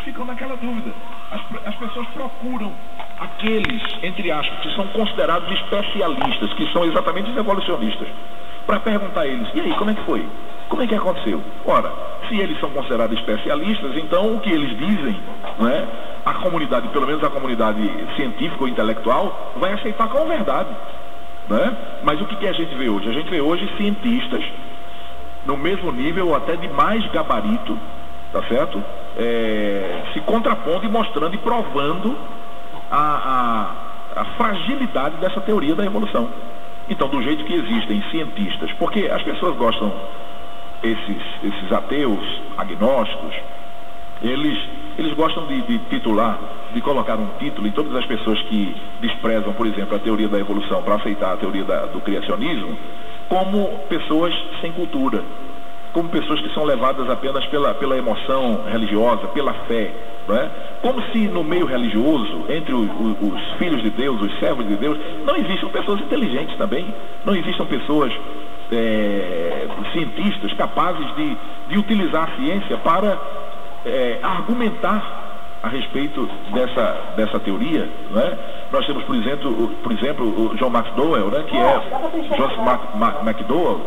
ficam naquela dúvida. As pessoas procuram aqueles, entre aspas, que são considerados especialistas, que são exatamente os evolucionistas, para perguntar a eles, e aí, como é que foi? Como é que aconteceu? Ora, se eles são considerados especialistas, então o que eles dizem, né, a comunidade, pelo menos a comunidade científica ou intelectual, vai aceitar como verdade, né? Mas o que a gente vê hoje? A gente vê hoje cientistas no mesmo nível ou até de mais gabarito, tá certo? Se contrapondo e mostrando e provando a fragilidade dessa teoria da evolução. Então, do jeito que existem cientistas, porque as pessoas gostam, esses ateus, agnósticos, eles gostam de titular, de colocar um título em todas as pessoas que desprezam, por exemplo, a teoria da evolução para aceitar a teoria do criacionismo, como pessoas sem cultura, como pessoas que são levadas apenas pela emoção religiosa, pela fé, não é? Como se no meio religioso, entre os filhos de Deus, os servos de Deus, não existam pessoas inteligentes também, não existam pessoas cientistas capazes de utilizar a ciência para argumentar a respeito dessa teoria, né? Nós temos, por exemplo, o John McDowell, né, que é Joseph McDowell,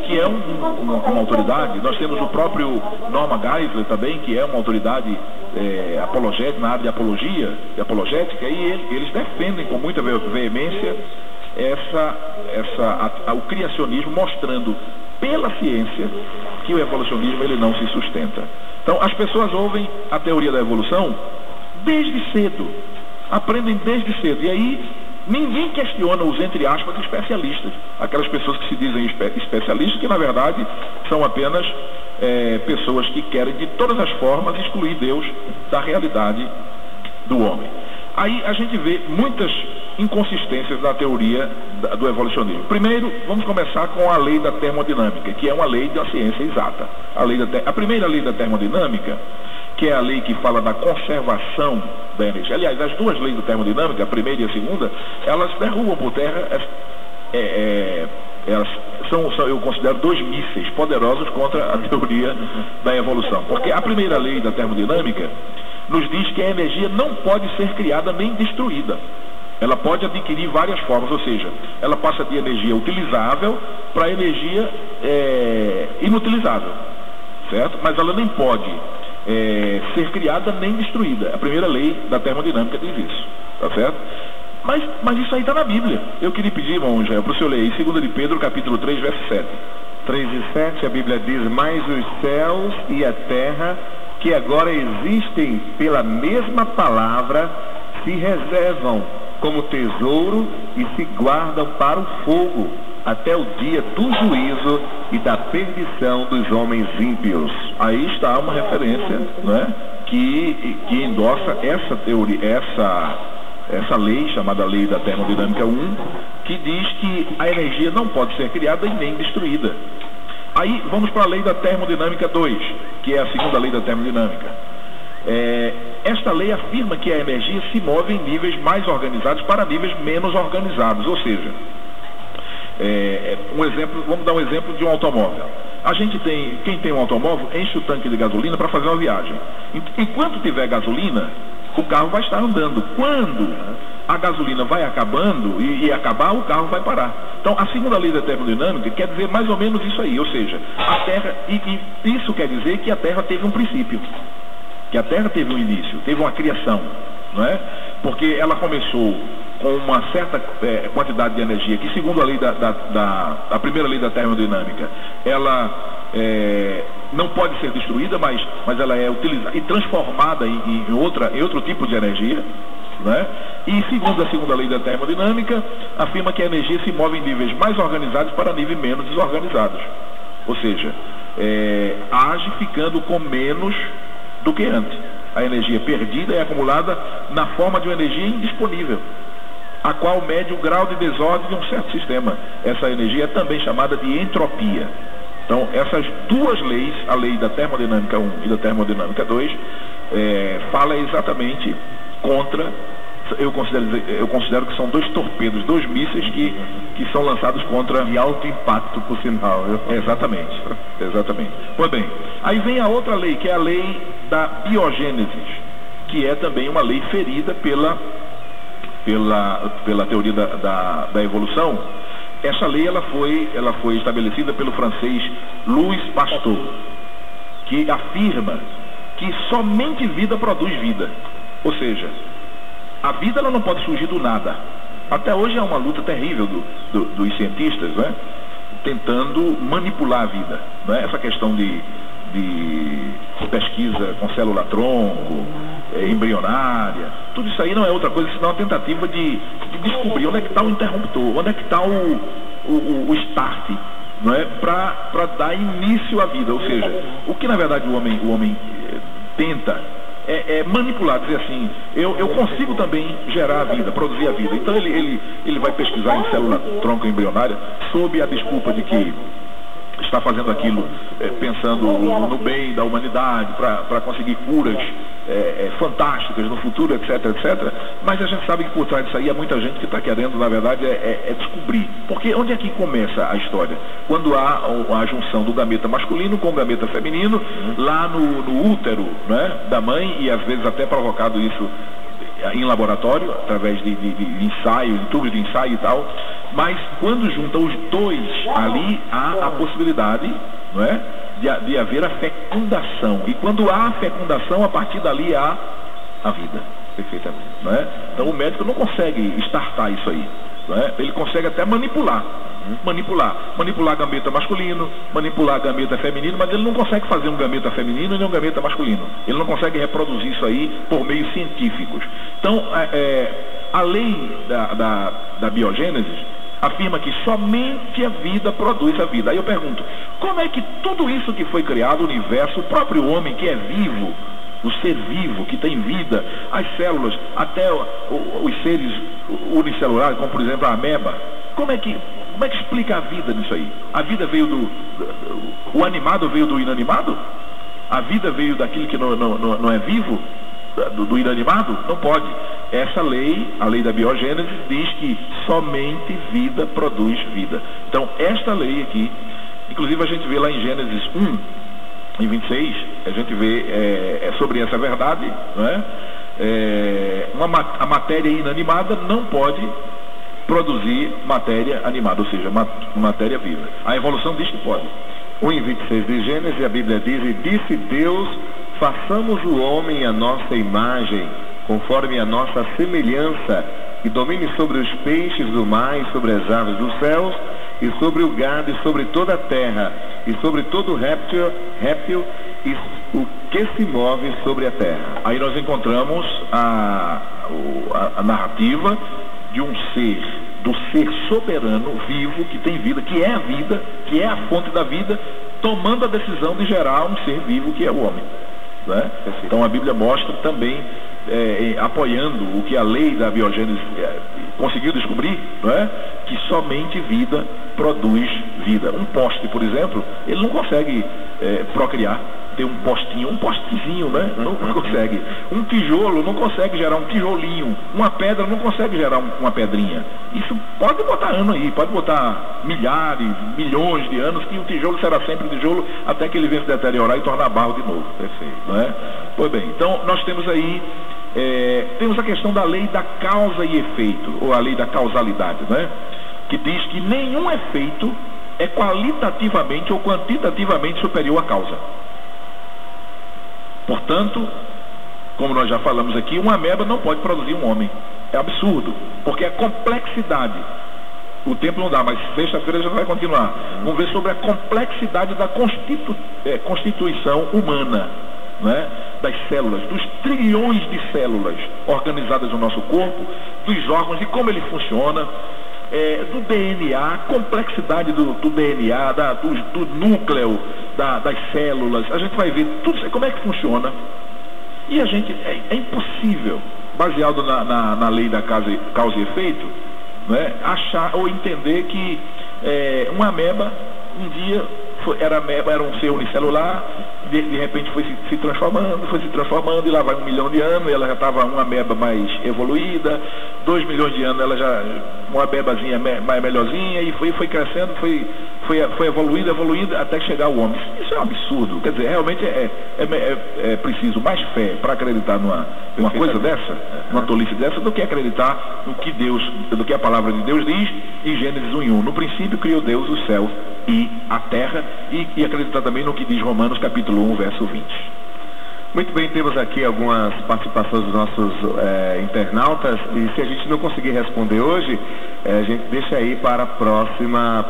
que é uma autoridade. Nós temos o próprio Norman Geisler também, que é uma autoridade apologética, na área de apologia, de apologética, e eles defendem com muita veemência o criacionismo, mostrando pela ciência que o evolucionismo ele não se sustenta. Então, as pessoas ouvem a teoria da evolução desde cedo, aprendem desde cedo, e aí ninguém questiona os, entre aspas, especialistas, aquelas pessoas que se dizem especialistas, que na verdade são apenas pessoas que querem de todas as formas excluir Deus da realidade do homem. Aí a gente vê muitas inconsistências na teoria do evolucionismo. Primeiro, vamos começar com a lei da termodinâmica, que é uma lei da ciência exata. A primeira lei da termodinâmica, que é a lei que fala da conservação da energia. Aliás, as duas leis da termodinâmica, a primeira e a segunda, elas derrubam por terra, elas são, eu considero, dois mísseis poderosos contra a teoria da evolução. Porque a primeira lei da termodinâmica nos diz que a energia não pode ser criada nem destruída. Ela pode adquirir várias formas, ou seja, ela passa de energia utilizável para energia inutilizável, certo? Mas ela nem pode ser criada nem destruída. A primeira lei da termodinâmica diz isso, tá certo? Mas isso aí está na Bíblia. Eu queria pedir, irmão Israel, para o senhor ler aí, 2 de Pedro, capítulo 3, verso 7. 3 e 7, a Bíblia diz: mas os céus e a terra, que agora existem pela mesma palavra, se reservam como tesouro e se guardam para o fogo, até o dia do juízo e da perdição dos homens ímpios. Aí está uma referência, né, que endossa essa teoria, essa lei, chamada lei da termodinâmica 1, que diz que a energia não pode ser criada e nem destruída. Aí vamos para a lei da termodinâmica 2, que é a segunda lei da termodinâmica. Esta lei afirma que a energia se move em níveis mais organizados para níveis menos organizados, ou seja, vamos dar um exemplo de um automóvel. Quem tem um automóvel enche o tanque de gasolina para fazer uma viagem. Enquanto tiver gasolina, o carro vai estar andando. Quando a gasolina vai acabando e acabar, o carro vai parar. Então, a segunda lei da termodinâmica quer dizer mais ou menos isso aí, ou seja, a Terra, e isso quer dizer que a Terra teve um princípio, que a Terra teve um início, teve uma criação, não é? Porque ela começou com uma certa quantidade de energia, que segundo a lei a primeira lei da termodinâmica, ela não pode ser destruída, mas ela é utilizada e transformada em outro tipo de energia, né? E segundo a segunda lei da termodinâmica, afirma que a energia se move em níveis mais organizados para níveis menos desorganizados, ou seja, age ficando com menos do que antes. A energia perdida é acumulada na forma de uma energia indisponível, a qual mede o grau de desordem de um certo sistema. Essa energia é também chamada de entropia. Então, essas duas leis, a lei da termodinâmica 1 e da termodinâmica 2, fala exatamente contra eu considero que são 2 torpedos, 2 mísseis que são lançados contra... De alto impacto, por sinal. Exatamente, exatamente. Pois bem, aí vem a outra lei, que é a lei da biogênese, que é também uma lei ferida pela teoria da evolução. Essa lei ela foi estabelecida pelo francês Louis Pasteur, que afirma que somente vida produz vida. Ou seja, a vida ela não pode surgir do nada. Até hoje é uma luta terrível dos cientistas, né? Tentando manipular a vida, né? Essa questão de pesquisa com célula-tronco, embrionária, tudo isso aí não é outra coisa senão uma tentativa de descobrir onde é que está o interruptor, onde é que está o start, não é? Para dar início à vida. Ou seja, o que na verdade o homem tenta é manipular, dizer assim, eu consigo também gerar a vida, produzir a vida. Então ele vai pesquisar em célula-tronco embrionária sob a desculpa de que está fazendo aquilo pensando no bem da humanidade, para conseguir curas fantásticas no futuro, etc, etc. Mas a gente sabe que por trás disso aí há muita gente que está querendo, na verdade, descobrir. Porque onde é que começa a história? Quando há a junção do gameta masculino com o gameta feminino, lá no útero, né, da mãe, e às vezes até provocado isso em laboratório, através de ensaio, de tubos de ensaio e tal. Mas quando junta os dois ali, há a possibilidade, não é, de haver a fecundação. E quando há a fecundação, a partir dali há a vida. Perfeitamente. Não é? Então o médico não consegue startar isso aí. Não é? Ele consegue até manipular gameta masculino, manipular gameta feminino, mas ele não consegue fazer um gameta feminino nem um gameta masculino. Ele não consegue reproduzir isso aí por meios científicos. Então, a lei da biogênese afirma que somente a vida produz a vida. Aí eu pergunto, como é que tudo isso que foi criado, o universo, o próprio homem que é vivo, o ser vivo que tem vida, as células, até os seres unicelulares, como por exemplo a ameba, como é que explica a vida nisso aí? A vida veio o animado veio do inanimado? A vida veio daquilo que não é vivo? Do inanimado? Não pode. Essa lei, a lei da biogênese, diz que somente vida produz vida. Então, esta lei aqui, inclusive a gente vê lá em Gênesis 1, em 26, a gente vê sobre essa verdade, não é? A matéria inanimada não pode produzir matéria animada, ou seja, matéria viva. A evolução diz que pode. 1 em 26 de Gênesis, a Bíblia diz: e disse Deus, façamos o homem à nossa imagem, conforme a nossa semelhança, e domine sobre os peixes do mar, e sobre as aves dos céus, e sobre o gado, e sobre toda a terra, e sobre todo réptil, e o que se move sobre a terra. Aí nós encontramos a narrativa de um ser, do ser soberano, vivo, que tem vida, que é a vida, que é a fonte da vida, tomando a decisão de gerar um ser vivo que é o homem. Né? Então a Bíblia mostra também, apoiando o que a lei da biogênese conseguiu descobrir, não é? Que somente vida produz vida. Um poste, por exemplo, ele não consegue procriar, ter um postezinho, né? Não consegue. Um tijolo não consegue gerar um tijolinho. Uma pedra não consegue gerar uma pedrinha. Isso pode botar ano aí, pode botar milhares, milhões de anos, que o tijolo será sempre tijolo até que ele venha se deteriorar e tornar barro de novo. Perfeito, não é? Pois bem, então nós temos aí temos a questão da lei da causa e efeito, ou a lei da causalidade, né? Que diz que nenhum efeito é qualitativamente ou quantitativamente superior à causa. Portanto, como nós já falamos aqui, uma ameba não pode produzir um homem. É absurdo, porque a complexidade, o tempo não dá, mas sexta-feira já vai continuar. Vamos ver sobre a complexidade da constituição humana, né? Das células, dos trilhões de células organizadas no nosso corpo, dos órgãos e como ele funciona, do DNA, a complexidade do DNA, do núcleo das células. A gente vai ver tudo isso, como é que funciona. E a gente, é impossível, baseado na lei da causa e efeito, né, achar ou entender que uma ameba um dia era um ser unicelular, de repente foi se transformando, e lá vai 1 milhão de anos, ela já estava uma ameba mais evoluída, 2 milhões de anos ela já, uma amebazinha mais melhorzinha, e foi crescendo, foi evoluindo, até chegar ao homem. Isso é um absurdo, quer dizer, realmente é preciso mais fé para acreditar numa coisa dessa, numa tolice dessa, do que acreditar do que a palavra de Deus diz em Gênesis 1:1. No princípio criou Deus os céus e a terra, e acreditar também no que diz Romanos capítulo 1, verso 20. Muito bem, temos aqui algumas participações dos nossos internautas, e se a gente não conseguir responder hoje, a gente deixa aí para a próxima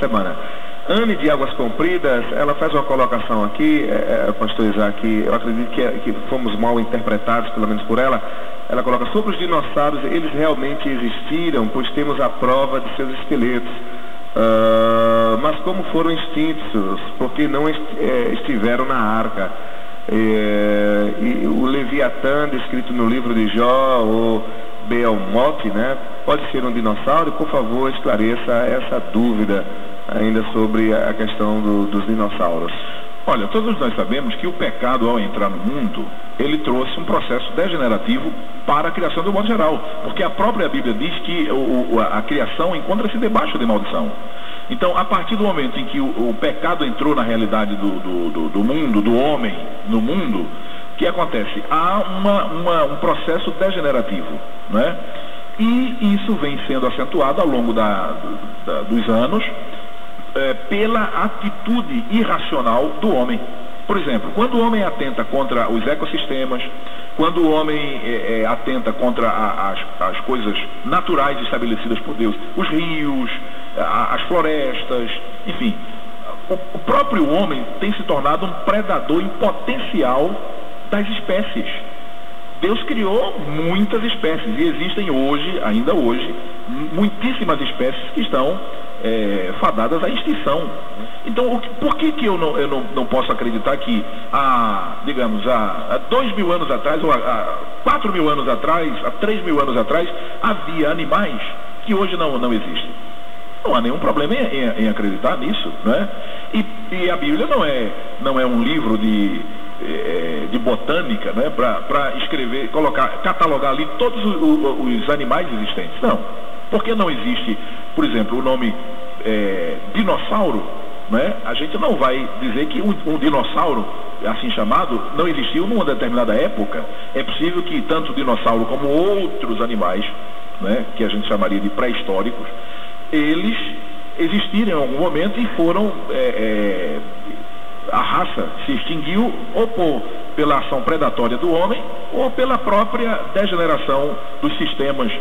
semana. Anne de Águas Compridas, ela faz uma colocação aqui, pastor Isaac, eu acredito que fomos mal interpretados, pelo menos por ela. Ela coloca: sobre os dinossauros, eles realmente existiram, pois temos a prova de seus esqueletos. Mas como foram extintos, porque não estiveram na arca. E o Leviatã, descrito no livro de Jó, ou Beelmote, né, pode ser um dinossauro? Por favor, esclareça essa dúvida ainda sobre a questão dos dinossauros. Olha, todos nós sabemos que o pecado, ao entrar no mundo, ele trouxe um processo degenerativo para a criação do modo geral, porque a própria Bíblia diz que a criação encontra-se debaixo de maldição. Então, a partir do momento em que o pecado entrou na realidade do mundo, do homem no mundo, o que acontece? Há um processo degenerativo, né? E isso vem sendo acentuado ao longo dos anos, pela atitude irracional do homem. Por exemplo, quando o homem atenta contra os ecossistemas, quando o homem atenta contra as coisas naturais estabelecidas por Deus, os rios, as florestas, enfim, o próprio homem tem se tornado um predador em potencial das espécies. Deus criou muitas espécies, e existem ainda hoje, muitíssimas espécies que estão fadadas à extinção. Então, por que eu não posso acreditar que há 2.000 anos atrás, ou há 4.000 anos atrás, há 3.000 anos atrás, havia animais que hoje não existem? Não há nenhum problema em acreditar nisso, né? E a Bíblia não é um livro de botânica, né, para escrever, catalogar ali todos os animais existentes. Não. Porque não existe, por exemplo, o nome dinossauro, né? A gente não vai dizer que um dinossauro, assim chamado, não existiu numa determinada época. É possível que tanto o dinossauro como outros animais, né, que a gente chamaria de pré-históricos, eles existiram em algum momento e foram... a raça se extinguiu ou pela ação predatória do homem ou pela própria degeneração dos sistemas,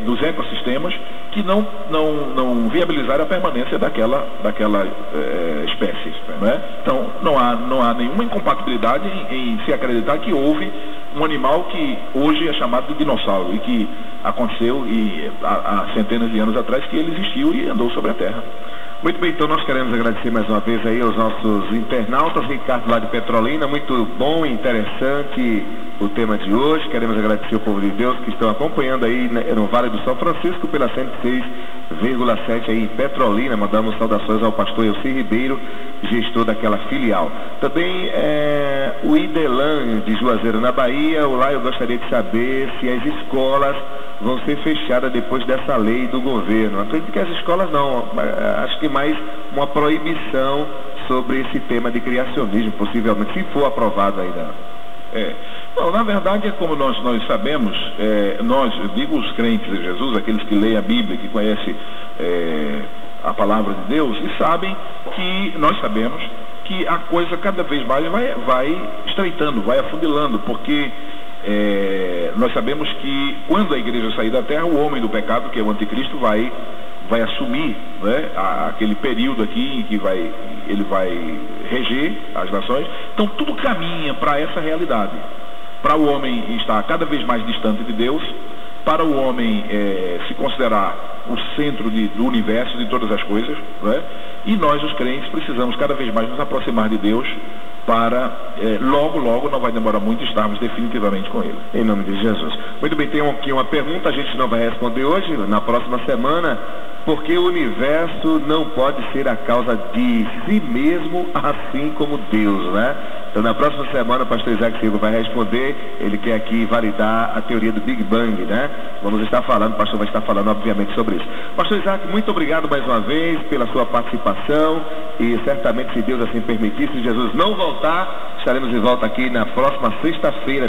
dos ecossistemas, que não viabilizaram a permanência daquela espécie, né? Então não há nenhuma incompatibilidade em se acreditar que houve um animal que hoje é chamado de dinossauro, e que aconteceu há centenas de anos atrás, que ele existiu e andou sobre a Terra. Muito bem, então nós queremos agradecer mais uma vez aí aos nossos internautas. Ricardo lá de Petrolina, muito bom e interessante o tema de hoje. Queremos agradecer ao povo de Deus que estão acompanhando aí no Vale do São Francisco pela 106,7 aí em Petrolina. Mandamos saudações ao pastor Elci Ribeiro, gestor daquela filial. Também o Idelan de Juazeiro, na Bahia. Lá eu gostaria de saber se as escolas vão ser fechadas depois dessa lei do governo. Acredito que as escolas não, acho que mais uma proibição sobre esse tema de criacionismo, possivelmente, se for aprovado ainda. Não, na verdade, como nós sabemos, eu digo os crentes de Jesus, aqueles que leem a Bíblia, que conhecem a palavra de Deus, e nós sabemos que a coisa cada vez mais vai estreitando, vai afunilando, porque nós sabemos que quando a igreja sair da terra, o homem do pecado, que é o anticristo, vai assumir, né, aquele período aqui em que ele vai reger as nações. Então tudo caminha para essa realidade, para o homem estar cada vez mais distante de Deus, para o homem se considerar o centro do universo, de todas as coisas, né? E nós, os crentes, precisamos cada vez mais nos aproximar de Deus para logo não vai demorar muito estarmos definitivamente com ele. Em nome de Jesus. Muito bem, tem aqui uma pergunta, a gente não vai responder hoje, na próxima semana. Porque o universo não pode ser a causa de si mesmo, assim como Deus, né? Então, na próxima semana, o pastor Isaac Silva vai responder. Ele quer aqui validar a teoria do Big Bang, né? Vamos estar falando, o pastor vai estar falando, obviamente, sobre isso. Pastor Isaac, muito obrigado mais uma vez pela sua participação. E certamente, se Deus assim permitir, se Jesus não voltar, estaremos de volta aqui na próxima sexta-feira.